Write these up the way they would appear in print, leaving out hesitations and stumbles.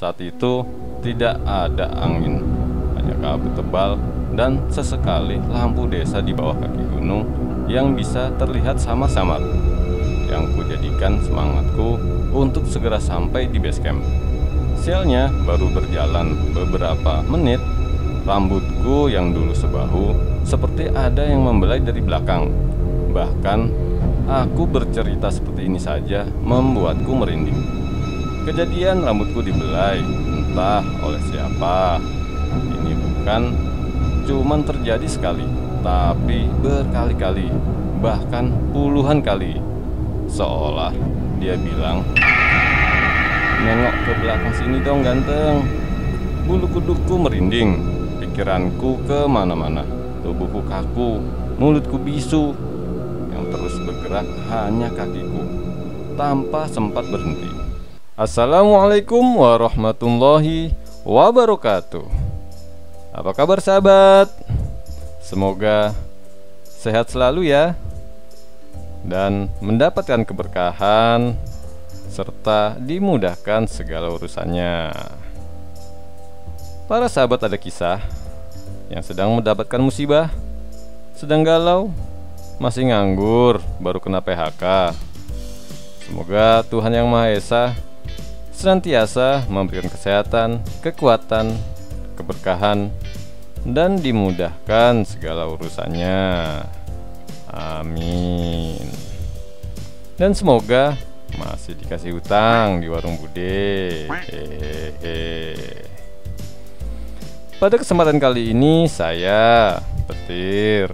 Saat itu tidak ada angin, hanya kabut tebal dan sesekali lampu desa di bawah kaki gunung yang bisa terlihat samar-samar, yang kujadikan semangatku untuk segera sampai di base camp. Sialnya, baru berjalan beberapa menit, rambutku yang dulu sebahu seperti ada yang membelai dari belakang. Bahkan, aku bercerita seperti ini saja membuatku merinding. Kejadian rambutku dibelai, entah oleh siapa. Ini bukan cuman terjadi sekali, tapi berkali-kali, bahkan puluhan kali. Seolah dia bilang, "Nengok ke belakang sini dong ganteng." Bulu kudukku merinding, pikiranku kemana-mana, tubuhku kaku, mulutku bisu. Yang terus bergerak hanya kakiku, tanpa sempat berhenti. Assalamualaikum warahmatullahi wabarakatuh. Apa kabar sahabat? Semoga sehat selalu ya, dan mendapatkan keberkahan serta dimudahkan segala urusannya. Para sahabat ada kisah yang sedang mendapatkan musibah, sedang galau, masih nganggur, baru kena PHK. Semoga Tuhan Yang Maha Esa senantiasa memberikan kesehatan, kekuatan, keberkahan, dan dimudahkan segala urusannya. Amin. Dan semoga masih dikasih utang di warung bude. Pada kesempatan kali ini saya, Petir,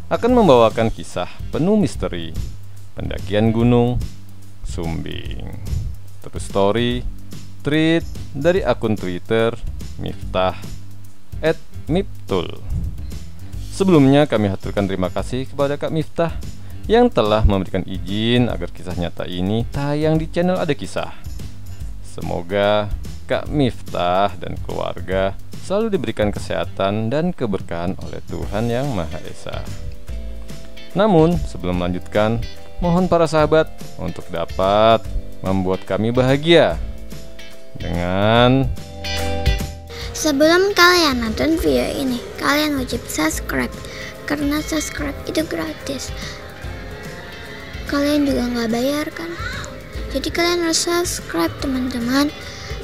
akan membawakan kisah penuh misteri pendakian gunung Sumbing. True story tweet dari akun Twitter Miftah @miptul. Sebelumnya kami haturkan terima kasih kepada Kak Miftah yang telah memberikan izin agar kisah nyata ini tayang di channel Ada Kisah. Semoga Kak Miftah dan keluarga selalu diberikan kesehatan dan keberkahan oleh Tuhan Yang Maha Esa. Namun sebelum melanjutkan, mohon para sahabat untuk dapat membuat kami bahagia dengan... Sebelum kalian nonton video ini, kalian wajib subscribe, karena subscribe itu gratis. Kalian juga nggak bayar kan? Jadi kalian harus subscribe teman-teman.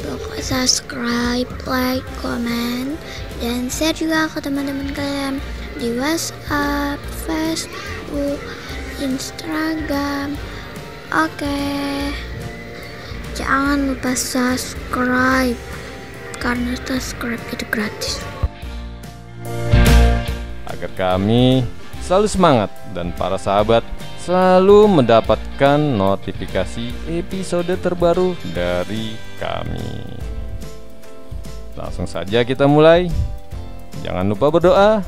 Pokoknya subscribe, like, comment, dan share juga ke teman-teman kalian di WhatsApp, Facebook, Instagram. Oke. Jangan lupa subscribe, karena subscribe itu gratis. Agar kami selalu semangat dan para sahabat selalu mendapatkan notifikasi episode terbaru dari kami. Langsung saja kita mulai. Jangan lupa berdoa,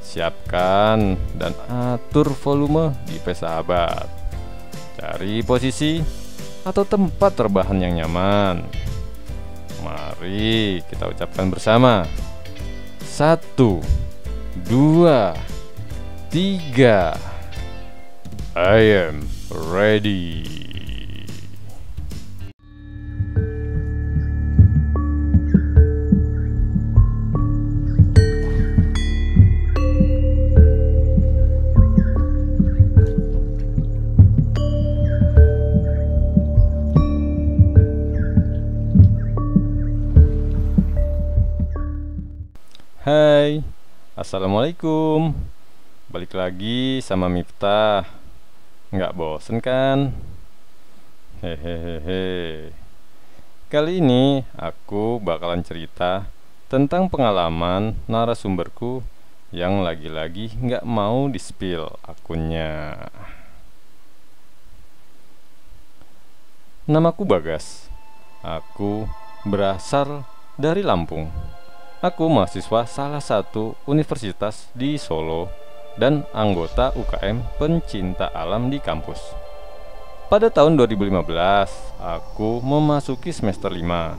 siapkan dan atur volume di sahabat. Cari posisi atau tempat terbahan yang nyaman. Mari kita ucapkan bersama. 1, 2, 3. I am ready. Hai, assalamualaikum. Balik lagi sama Miftah. Nggak bosen kan? Hehehe. Kali ini aku bakalan cerita tentang pengalaman narasumberku yang lagi-lagi nggak mau di-spill akunnya. Namaku Bagas. Aku berasal dari Lampung. Aku mahasiswa salah satu universitas di Solo dan anggota UKM pencinta alam di kampus. Pada tahun 2015, aku memasuki semester 5.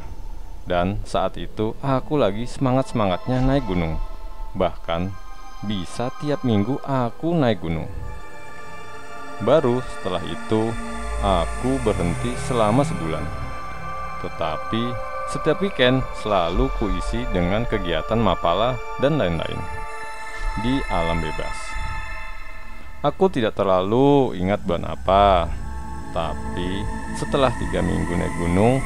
Dan saat itu aku lagi semangat-semangatnya naik gunung. Bahkan bisa tiap minggu aku naik gunung. Baru setelah itu aku berhenti selama sebulan. Tetapi Setiap weekend selalu kuisi dengan kegiatan mapala dan lain-lain di alam bebas. Aku tidak terlalu ingat bulan apa, tapi setelah 3 minggu naik gunung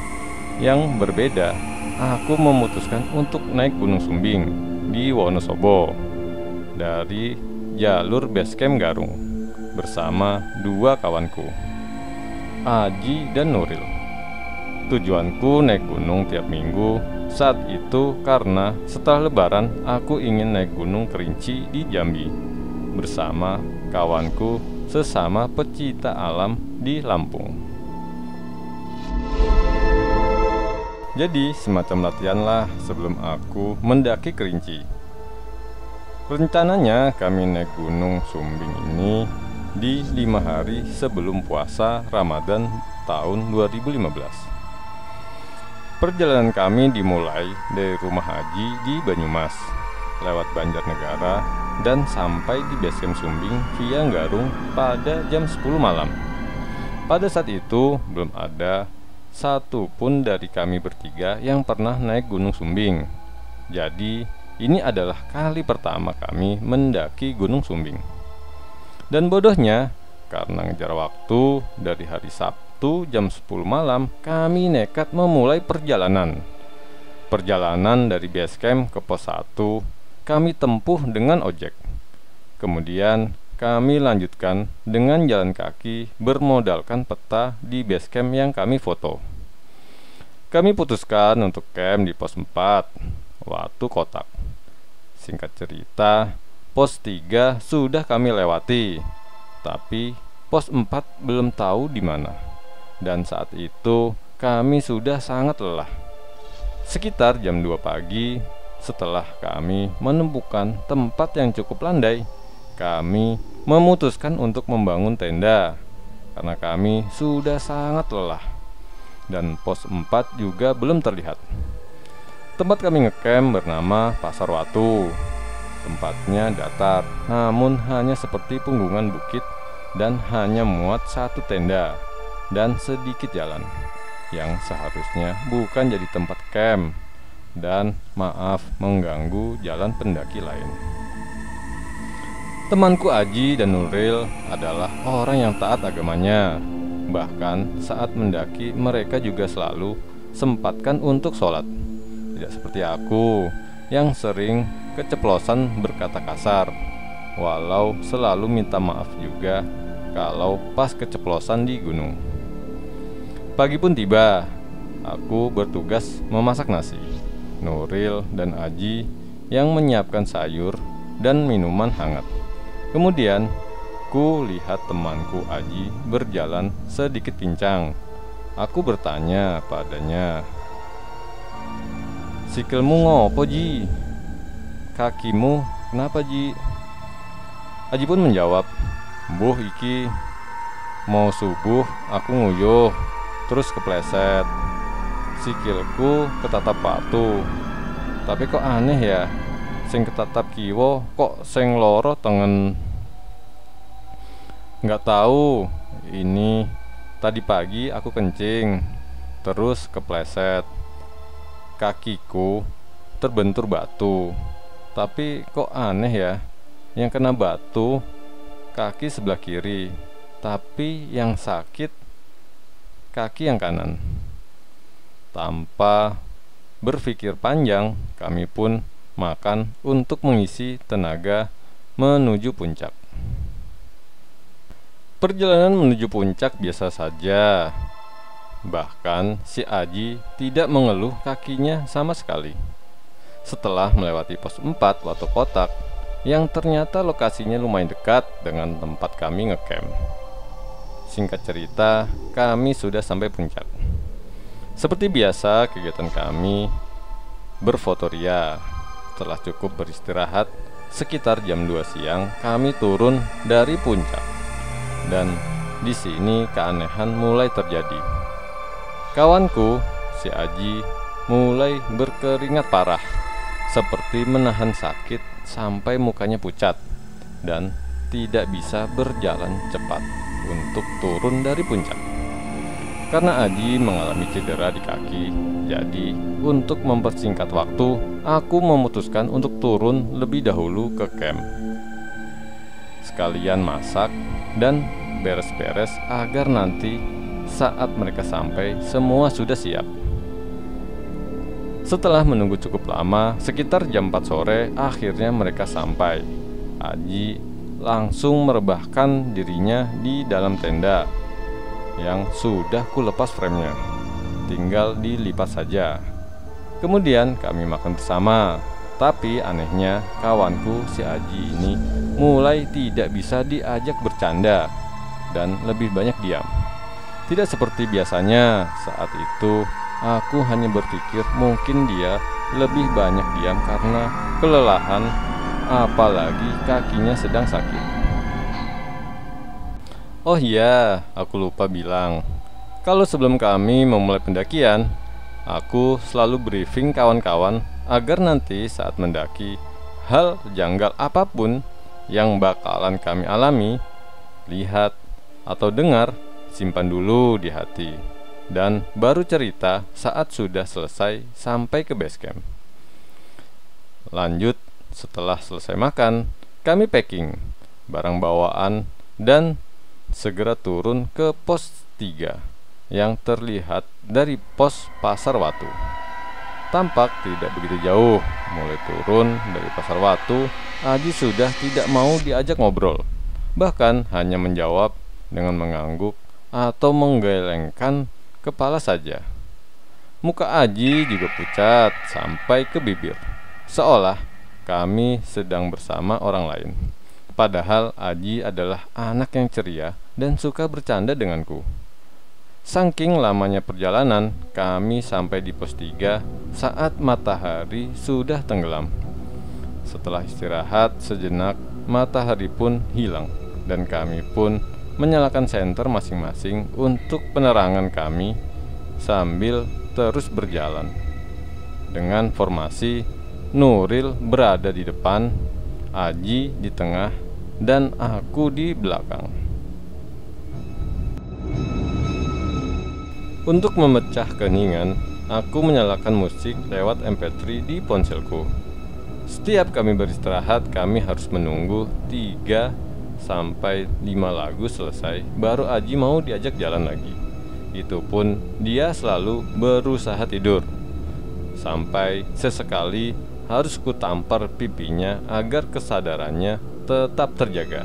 yang berbeda, aku memutuskan untuk naik Gunung Sumbing di Wonosobo dari jalur Basecamp Garung bersama 2 kawanku, Aji dan Nuril. Tujuanku naik gunung tiap minggu saat itu karena setelah lebaran aku ingin naik Gunung Kerinci di Jambi bersama kawanku sesama pecinta alam di Lampung. Jadi semacam latihan lah sebelum aku mendaki Kerinci. Rencananya kami naik Gunung Sumbing ini di 5 hari sebelum puasa Ramadan tahun 2015. Perjalanan kami dimulai dari rumah Haji di Banyumas, lewat Banjarnegara, dan sampai di Basecamp Sumbing via Garung pada jam 10 malam. Pada saat itu belum ada satu pun dari kami bertiga yang pernah naik Gunung Sumbing. Jadi ini adalah kali pertama kami mendaki Gunung Sumbing. Dan bodohnya, karena ngejar waktu, dari hari Sabtu jam 10 malam kami nekat memulai perjalanan. Perjalanan dari Basecamp ke pos 1 kami tempuh dengan ojek. Kemudian kami lanjutkan dengan jalan kaki bermodalkan peta di Basecamp yang kami foto. Kami putuskan untuk camp di pos 4, Watu Kotak. Singkat cerita, pos 3 sudah kami lewati, tapi pos 4 belum tahu di mana. Dan saat itu kami sudah sangat lelah. Sekitar jam 2 pagi, setelah kami menemukan tempat yang cukup landai, kami memutuskan untuk membangun tenda karena kami sudah sangat lelah. Dan pos 4 juga belum terlihat. Tempat kami ngecamp bernama Pasar Watu. Tempatnya datar, namun hanya seperti punggungan bukit dan hanya muat 1 tenda dan sedikit jalan yang seharusnya bukan jadi tempat camp, dan maaf mengganggu jalan pendaki lain. Temanku Aji dan Nuril adalah orang yang taat agamanya. Bahkan saat mendaki mereka juga selalu sempatkan untuk sholat. Tidak seperti aku yang sering keceplosan berkata kasar, walau selalu minta maaf juga kalau pas keceplosan di gunung. Pagi pun tiba, aku bertugas memasak nasi. Nuril dan Aji yang menyiapkan sayur dan minuman hangat. Kemudian, ku lihat temanku Aji berjalan sedikit pincang. Aku bertanya padanya, "Sikilmu ngopo, Ji? Kakimu kenapa, Ji?" Aji pun menjawab, "Buh iki mau subuh aku nguyuh, terus kepleset. Sikilku ketatap batu. Tapi kok aneh ya, sing ketatap kiwo kok sing loro tengen. Nggak tahu, ini tadi pagi aku kencing, terus kepleset. Kakiku terbentur batu. Tapi kok aneh ya, yang kena batu kaki sebelah kiri, tapi yang sakit kaki yang kanan." Tanpa berpikir panjang, kami pun makan untuk mengisi tenaga menuju puncak. Perjalanan menuju puncak biasa saja. Bahkan si Aji tidak mengeluh kakinya sama sekali. Setelah melewati pos 4 Watu Kotak, yang ternyata lokasinya lumayan dekat dengan tempat kami ngecamp. Singkat cerita, kami sudah sampai puncak. Seperti biasa, kegiatan kami berfotoria. Setelah cukup beristirahat, sekitar jam 2 siang kami turun dari puncak. Dan di sini keanehan mulai terjadi. Kawanku, si Aji, mulai berkeringat parah, seperti menahan sakit sampai mukanya pucat dan tidak bisa berjalan cepat untuk turun dari puncak. karena Aji mengalami cedera di kaki. Jadi, untuk mempersingkat waktu, aku memutuskan untuk turun lebih dahulu ke camp. Sekalian masak dan beres-beres agar nanti saat mereka sampai semua sudah siap. Setelah menunggu cukup lama, sekitar jam 4 sore, akhirnya mereka sampai. Aji langsung merebahkan dirinya di dalam tenda yang sudah kulepas frame-nya, tinggal dilipat saja. Kemudian kami makan bersama. Tapi anehnya kawanku si Aji ini mulai tidak bisa diajak bercanda dan lebih banyak diam. Tidak seperti biasanya. Saat itu aku hanya berpikir mungkin dia lebih banyak diam karena kelelahan, apalagi kakinya sedang sakit. Oh iya, aku lupa bilang, kalau sebelum kami memulai pendakian, aku selalu briefing kawan-kawan agar nanti saat mendaki, hal janggal apapun yang bakalan kami alami, lihat atau dengar, simpan dulu di hati, dan baru cerita saat sudah selesai sampai ke base camp. Lanjut, setelah selesai makan, kami packing barang bawaan dan segera turun ke pos 3 yang terlihat dari pos Pasar Watu. Tampak tidak begitu jauh. Mulai turun dari Pasar Watu, Aji sudah tidak mau diajak ngobrol, bahkan hanya menjawab dengan mengangguk atau menggelengkan kepala saja. Muka Aji juga pucat sampai ke bibir, seolah kami sedang bersama orang lain. Padahal Aji adalah anak yang ceria dan suka bercanda denganku. Saking lamanya perjalanan, kami sampai di pos 3 saat matahari sudah tenggelam. Setelah istirahat sejenak, matahari pun hilang dan kami pun menyalakan senter masing-masing untuk penerangan kami sambil terus berjalan. Dengan formasi Nuril berada di depan, Aji di tengah, dan aku di belakang. Untuk memecah keheningan, aku menyalakan musik lewat MP3 di ponselku. Setiap kami beristirahat, kami harus menunggu 3 sampai 5 lagu selesai, baru Aji mau diajak jalan lagi. Itu pun dia selalu berusaha tidur, sampai sesekali harus kutampar pipinya agar kesadarannya tetap terjaga.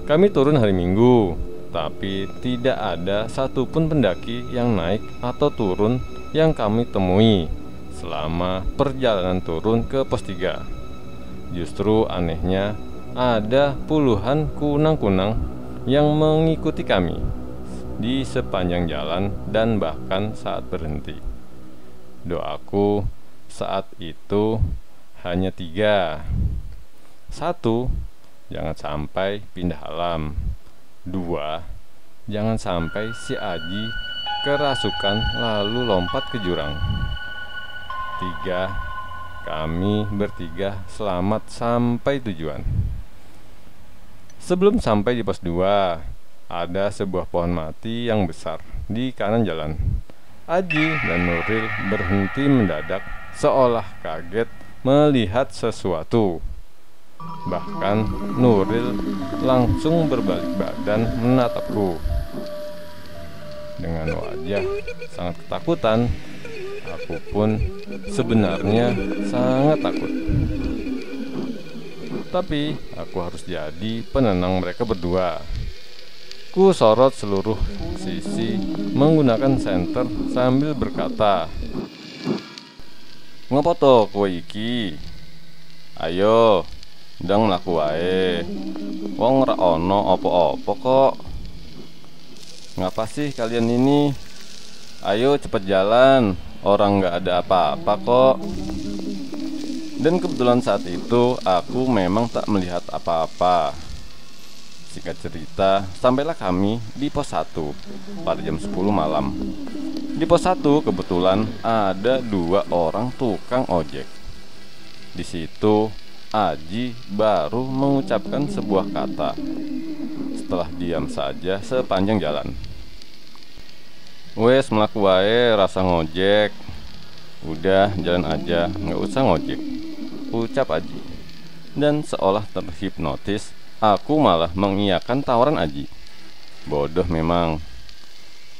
Kami turun hari Minggu, tapi tidak ada satupun pendaki yang naik atau turun yang kami temui selama perjalanan turun ke pos 3. Justru anehnya ada puluhan kunang-kunang yang mengikuti kami di sepanjang jalan dan bahkan saat berhenti. Doaku saat itu hanya 3. 1. Jangan sampai pindah alam. 2. Jangan sampai si Aji kerasukan lalu lompat ke jurang. 3. Kami bertiga selamat sampai tujuan. Sebelum sampai di pos 2, ada sebuah pohon mati yang besar di kanan jalan. Aji dan Nuril berhenti mendadak seolah kaget melihat sesuatu. Bahkan Nuril langsung berbalik badan menatapku dengan wajah sangat ketakutan. Aku pun sebenarnya sangat takut, tapi aku harus jadi penenang mereka berdua. Ku sorot seluruh sisi menggunakan senter sambil berkata, "Ngopo to kowe iki? Ayo, ndang laku wae. Wong ora ono apa-apa kok. Ngapa sih kalian ini? Ayo cepet jalan, orang nggak ada apa-apa kok." Dan kebetulan saat itu aku memang tak melihat apa-apa. Singkat cerita, sampailah kami di pos 1 pada jam 10 malam. Di pos 1 kebetulan ada 2 orang tukang ojek. Di situ Aji baru mengucapkan sebuah kata setelah diam saja sepanjang jalan. Wes melaku wae rasa ngojek. Udah jalan aja, nggak usah ngojek, ucap Aji. Dan seolah terhipnotis, aku malah mengiyakan tawaran Aji. Bodoh memang.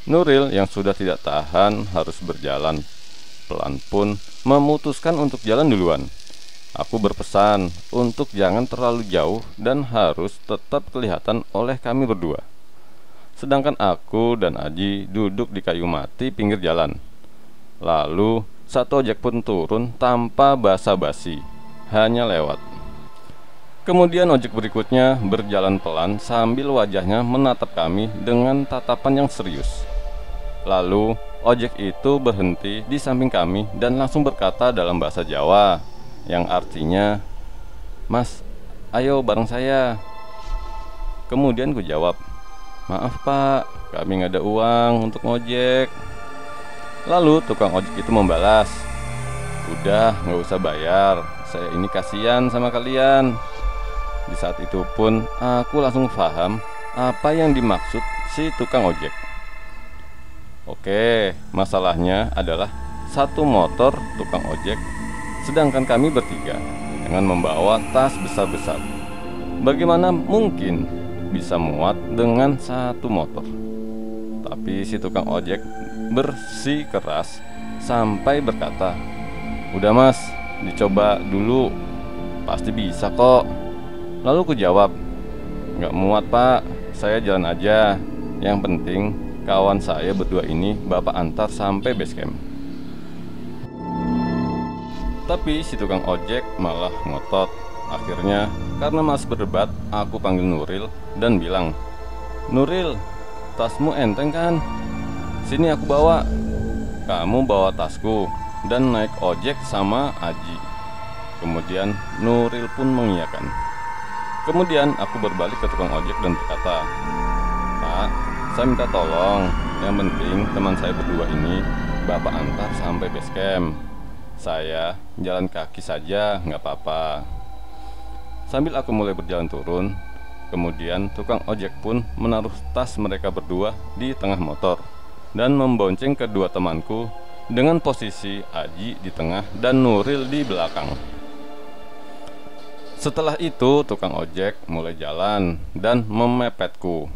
Nuril yang sudah tidak tahan harus berjalan. Pelan pun memutuskan untuk jalan duluan. Aku berpesan untuk jangan terlalu jauh dan harus tetap kelihatan oleh kami berdua. Sedangkan aku dan Aji duduk di kayu mati pinggir jalan. Lalu satu ojek pun turun tanpa basa-basi, hanya lewat. Kemudian ojek berikutnya berjalan pelan sambil wajahnya menatap kami dengan tatapan yang serius. Lalu ojek itu berhenti di samping kami dan langsung berkata dalam bahasa Jawa, yang artinya, "Mas, ayo bareng saya." Kemudian ku jawab, "Maaf pak, kami nggak ada uang untuk ngojek." Lalu tukang ojek itu membalas, "Udah, nggak usah bayar, saya ini kasihan sama kalian." Di saat itu pun aku langsung paham apa yang dimaksud si tukang ojek. Oke, masalahnya adalah satu motor tukang ojek, sedangkan kami bertiga dengan membawa tas besar-besar. Bagaimana mungkin bisa muat dengan satu motor? Tapi si tukang ojek bersikeras sampai berkata, "Udah mas, dicoba dulu, pasti bisa kok." Lalu ku jawab, "Nggak muat pak, saya jalan aja. Yang penting kawan saya berdua ini bapak antar sampai base camp." Tapi si tukang ojek malah ngotot. Akhirnya karena masih berdebat, aku panggil Nuril dan bilang, "Nuril, tasmu enteng kan? Sini aku bawa. Kamu bawa tasku dan naik ojek sama Aji." Kemudian Nuril pun mengiyakan. Kemudian aku berbalik ke tukang ojek dan berkata, "Pak, saya minta tolong. Yang penting teman saya berdua ini bapak antar sampai base camp. Saya jalan kaki saja nggak apa-apa." Sambil aku mulai berjalan turun, kemudian tukang ojek pun menaruh tas mereka berdua di tengah motor dan membonceng kedua temanku dengan posisi Aji di tengah dan Nuril di belakang. Setelah itu tukang ojek mulai jalan dan memepetku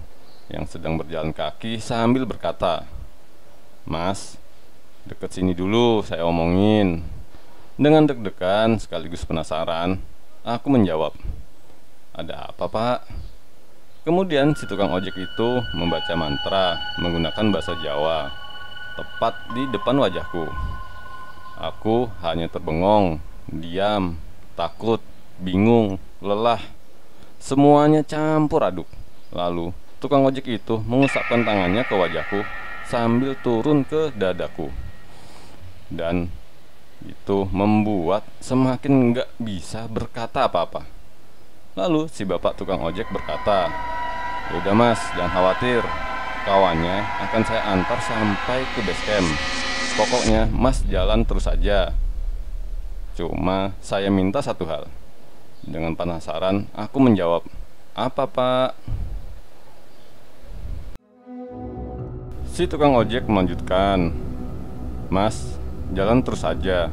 yang sedang berjalan kaki sambil berkata, "Mas, deket sini dulu, saya omongin." Dengan deg-degan sekaligus penasaran, aku menjawab, "Ada apa pak?" Kemudian si tukang ojek itu membaca mantra menggunakan bahasa Jawa tepat di depan wajahku. Aku hanya terbengong, diam, takut, bingung, lelah. Semuanya campur aduk. Lalu tukang ojek itu mengusapkan tangannya ke wajahku sambil turun ke dadaku. Dan itu membuat semakin nggak bisa berkata apa-apa. Lalu si bapak tukang ojek berkata, "Yaudah mas, jangan khawatir. Kawannya akan saya antar sampai ke base camp. Pokoknya mas jalan terus saja. Cuma saya minta satu hal." Dengan penasaran, aku menjawab, "Apa pak?" Si tukang ojek melanjutkan, "Mas, jalan terus saja.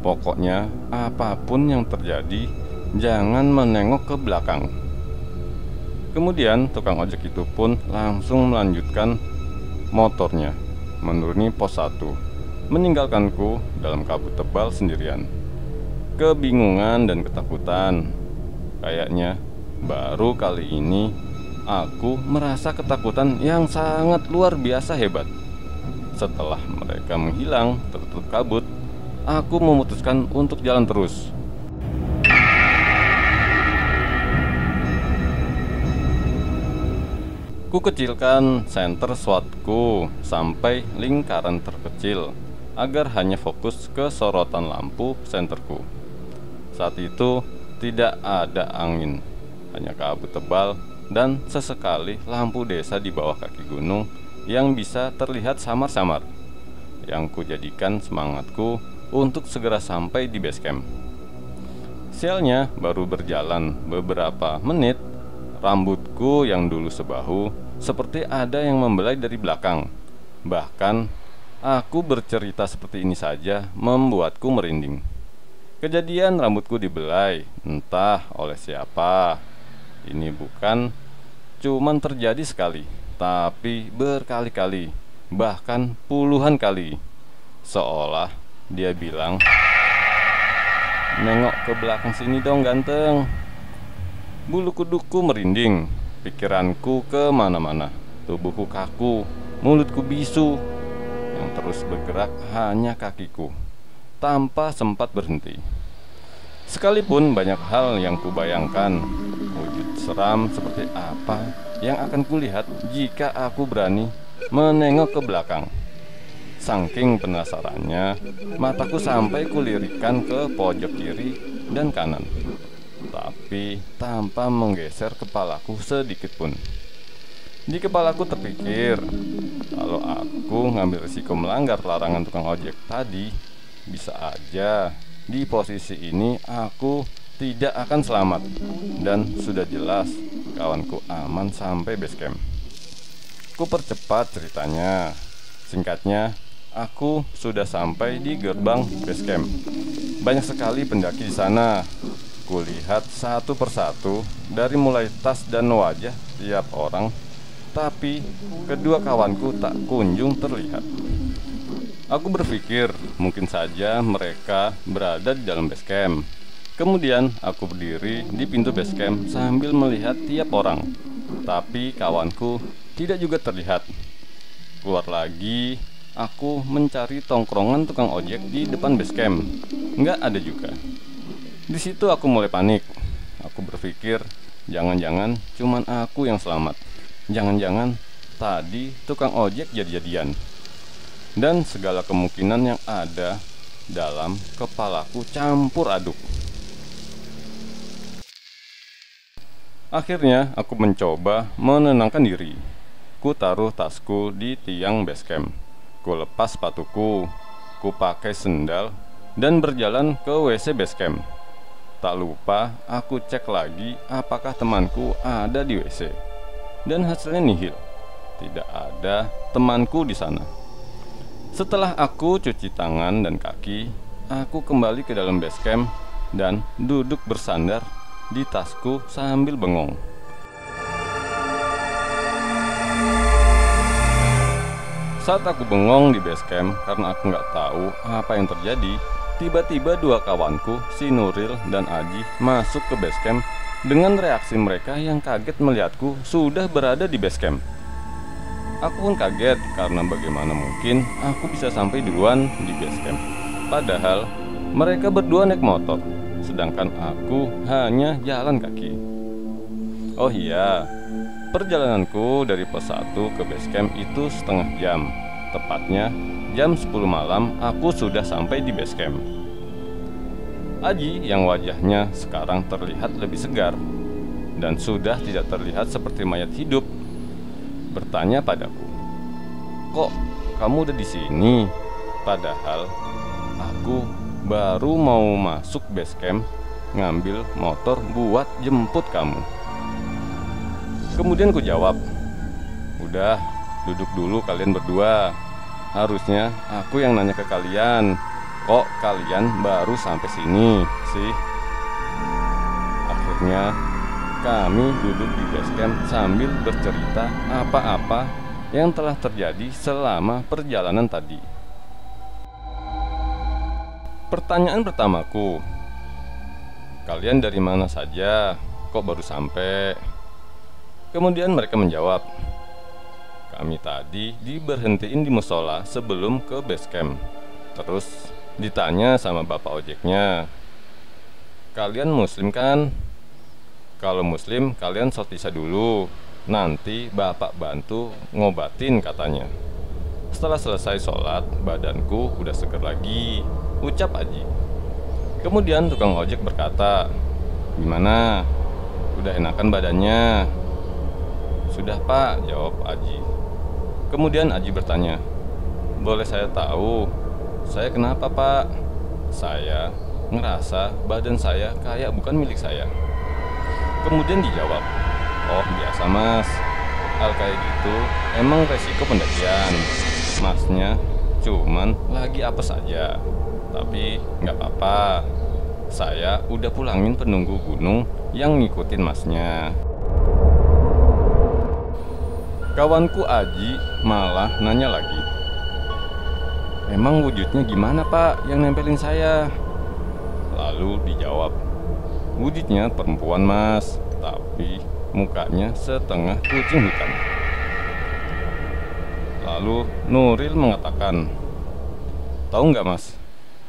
Pokoknya apapun yang terjadi, jangan menengok ke belakang." Kemudian tukang ojek itu pun langsung melanjutkan motornya, menuruni pos 1, meninggalkanku dalam kabut tebal sendirian. Kebingungan dan ketakutan. Kayaknya baru kali ini aku merasa ketakutan yang sangat luar biasa hebat. Setelah mereka menghilang tertutup kabut, aku memutuskan untuk jalan terus. Ku kecilkan center SWAT-ku sampai lingkaran terkecil agar hanya fokus ke sorotan lampu senterku. Saat itu tidak ada angin, hanya kabut tebal dan sesekali lampu desa di bawah kaki gunung yang bisa terlihat samar-samar, yang kujadikan semangatku untuk segera sampai di base camp. Sialnya baru berjalan beberapa menit, rambutku yang dulu sebahu seperti ada yang membelai dari belakang. Bahkan aku bercerita seperti ini saja membuatku merinding. Kejadian rambutku dibelai, entah oleh siapa. Ini bukan cuman terjadi sekali, tapi berkali-kali, bahkan puluhan kali. Seolah dia bilang, "Nengok ke belakang sini dong ganteng." Bulu kuduku merinding, pikiranku kemana-mana, tubuhku kaku, mulutku bisu. Yang terus bergerak hanya kakiku, tanpa sempat berhenti. Sekalipun banyak hal yang kubayangkan, wujud seram seperti apa yang akan kulihat jika aku berani menengok ke belakang. Saking penasarannya, mataku sampai kulirikan ke pojok kiri dan kanan, tapi tanpa menggeser kepalaku sedikit pun. Di kepalaku terpikir, kalau aku ngambil risiko melanggar larangan tukang ojek tadi, bisa aja di posisi ini aku tidak akan selamat. Dan sudah jelas kawanku aman sampai base camp. Ku percepat ceritanya. Singkatnya, aku sudah sampai di gerbang base camp. Banyak sekali pendaki di sana. Kulihat satu persatu dari mulai tas dan wajah tiap orang, tapi kedua kawanku tak kunjung terlihat. Aku berpikir mungkin saja mereka berada di dalam base camp. Kemudian aku berdiri di pintu base camp sambil melihat tiap orang, tapi kawanku tidak juga terlihat. Keluar lagi, aku mencari tongkrongan tukang ojek di depan base camp. Nggak ada juga. Di situ aku mulai panik. Aku berpikir, jangan-jangan cuman aku yang selamat. Jangan-jangan tadi tukang ojek jadi-jadian. Dan segala kemungkinan yang ada dalam kepalaku campur aduk. Akhirnya aku mencoba menenangkan diri. Ku taruh tasku di tiang base camp. Ku lepas sepatuku. Ku pakai sendal dan berjalan ke WC base camp. Tak lupa aku cek lagi apakah temanku ada di WC. Dan hasilnya nihil. Tidak ada temanku di sana. Setelah aku cuci tangan dan kaki, aku kembali ke dalam base camp dan duduk bersandar di tasku sambil bengong. Saat aku bengong di base camp karena aku nggak tahu apa yang terjadi, tiba-tiba dua kawanku, si Nuril dan Aji, masuk ke base camp dengan reaksi mereka yang kaget melihatku sudah berada di base camp. Aku pun kaget karena bagaimana mungkin aku bisa sampai duluan di base camp. Padahal mereka berdua naik motor, sedangkan aku hanya jalan kaki. Oh iya, perjalananku dari pos 1 ke base camp itu setengah jam. Tepatnya jam 10 malam aku sudah sampai di base camp. Aji yang wajahnya sekarang terlihat lebih segar dan sudah tidak terlihat seperti mayat hidup, bertanya padaku, "Kok kamu udah di sini?" Padahal aku baru mau masuk base camp ngambil motor buat jemput kamu. Kemudian ku jawab, "Udah, duduk dulu kalian berdua. Harusnya aku yang nanya ke kalian. Kok kalian baru sampai sini sih?" Akhirnya kami duduk di base camp sambil bercerita apa-apa yang telah terjadi selama perjalanan tadi. Pertanyaan pertamaku, "Kalian dari mana saja? Kok baru sampai?" Kemudian mereka menjawab, "Kami tadi diberhentiin di musola sebelum ke base camp. Terus ditanya sama bapak ojeknya, 'Kalian muslim kan? Kalau muslim kalian sholat isya dulu, nanti bapak bantu ngobatin,' katanya. Setelah selesai sholat, badanku udah seger lagi," ucap Aji. Kemudian tukang ojek berkata, "Gimana? Udah enakan badannya?" "Sudah pak," jawab Aji. Kemudian Aji bertanya, "Boleh saya tahu, saya kenapa pak?" "Saya ngerasa badan saya kayak bukan milik saya." Kemudian dijawab, "Oh biasa mas, hal kayak gitu emang resiko pendakian. masnya cuman lagi apes aja. Tapi nggak apa-apa, saya udah pulangin penunggu gunung yang ngikutin masnya. Kawanku Aji malah nanya lagi, emang wujudnya gimana Pak yang nempelin saya? Lalu dijawab, wujudnya perempuan Mas, tapi mukanya setengah kucing hutan. Lalu Nuril mengatakan, tahu nggak Mas,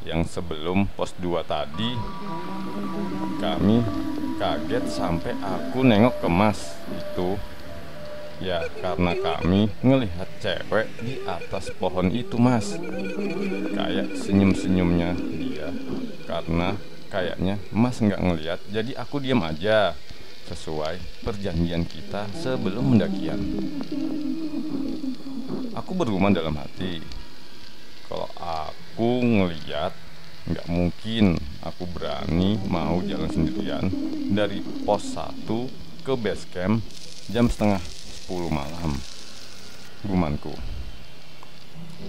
yang sebelum pos 2 tadi kami kaget sampai aku nengok ke Mas itu. Ya karena kami ngelihat cewek di atas pohon itu Mas. Kayak senyum-senyumnya dia. Karena kayaknya Mas nggak ngelihat, jadi aku diam aja, sesuai perjanjian kita sebelum mendakian. Aku bergumam dalam hati, kalau aku ngelihat, nggak mungkin aku berani mau jalan sendirian dari pos 1 ke base camp jam setengah 10 malam. Gumanku.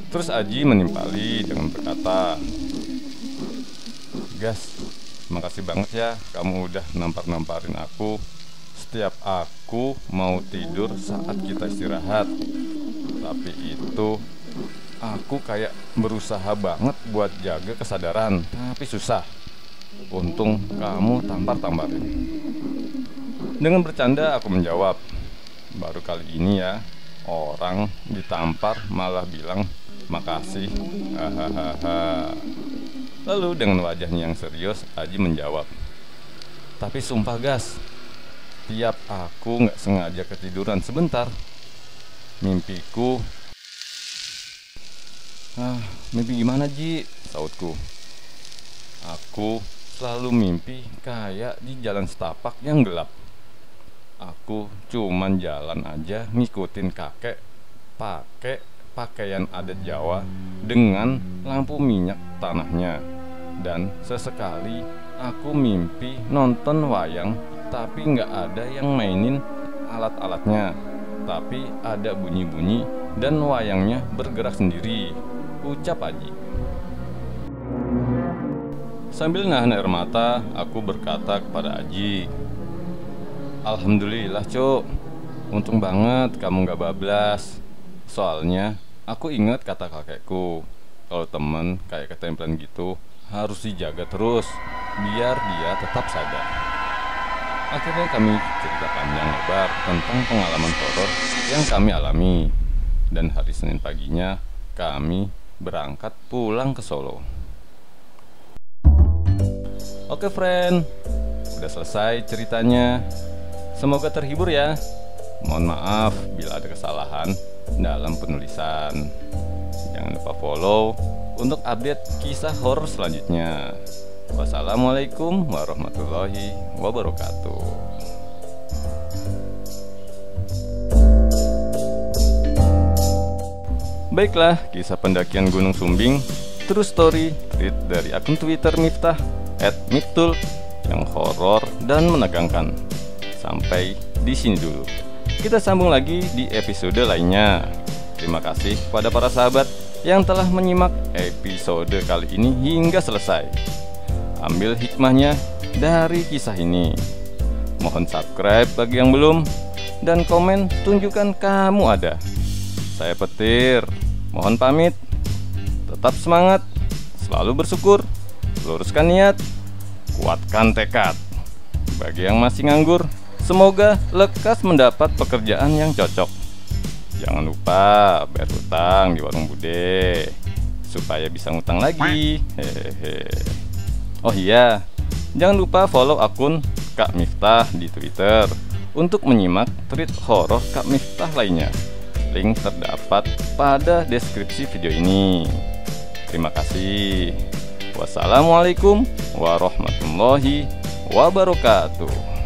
Terus Aji menimpali dengan berkata, Gas, makasih banget ya kamu udah nampar-namparin aku setiap aku mau tidur saat kita istirahat. Tapi itu aku kayak berusaha banget buat jaga kesadaran, tapi susah. Untung kamu tampar-tamparin. Dengan bercanda aku menjawab, baru kali ini ya orang ditampar malah bilang makasih. Hahaha. Lalu dengan wajahnya yang serius Aji menjawab, tapi sumpah Gas, tiap aku nggak sengaja ketiduran sebentar, mimpiku. Mimpi gimana Ji? Sautku. Aku selalu mimpi kayak di jalan setapak yang gelap. Aku cuman jalan aja ngikutin kakek pakai pakaian adat Jawa dengan lampu minyak tanahnya. Dan sesekali aku mimpi nonton wayang, tapi nggak ada yang mainin alat-alatnya, tapi ada bunyi-bunyi dan wayangnya bergerak sendiri, ucap Aji. Sambil nahan air mata, aku berkata kepada Aji, Alhamdulillah Cuk, untung banget kamu gak bablas. Soalnya aku ingat kata kakekku, kalau temen kayak ketempelan gitu harus dijaga terus biar dia tetap sadar. Akhirnya kami cerita panjang lebar tentang pengalaman horor yang kami alami. Dan hari Senin paginya kami berangkat pulang ke Solo. Oke friend, udah selesai ceritanya. Semoga terhibur ya. Mohon maaf bila ada kesalahan dalam penulisan. Jangan lupa follow untuk update kisah horor selanjutnya. Wassalamualaikum warahmatullahi wabarakatuh. Baiklah, kisah pendakian Gunung Sumbing True Story tweet dari akun Twitter Miftah @miftul yang horor dan menegangkan. Sampai di sini dulu. Kita sambung lagi di episode lainnya. Terima kasih kepada para sahabat yang telah menyimak episode kali ini hingga selesai. Ambil hikmahnya dari kisah ini. Mohon subscribe bagi yang belum, dan komen tunjukkan kamu ada. Saya Petir, mohon pamit. Tetap semangat, selalu bersyukur, luruskan niat, kuatkan tekad. Bagi yang masih nganggur, semoga lekas mendapat pekerjaan yang cocok. Jangan lupa bayar utang di warung Bude supaya bisa ngutang lagi. Hehehe. Oh iya, jangan lupa follow akun Kak Miftah di Twitter untuk menyimak tweet horor Kak Miftah lainnya. Link terdapat pada deskripsi video ini. Terima kasih. Wassalamualaikum warahmatullahi wabarakatuh.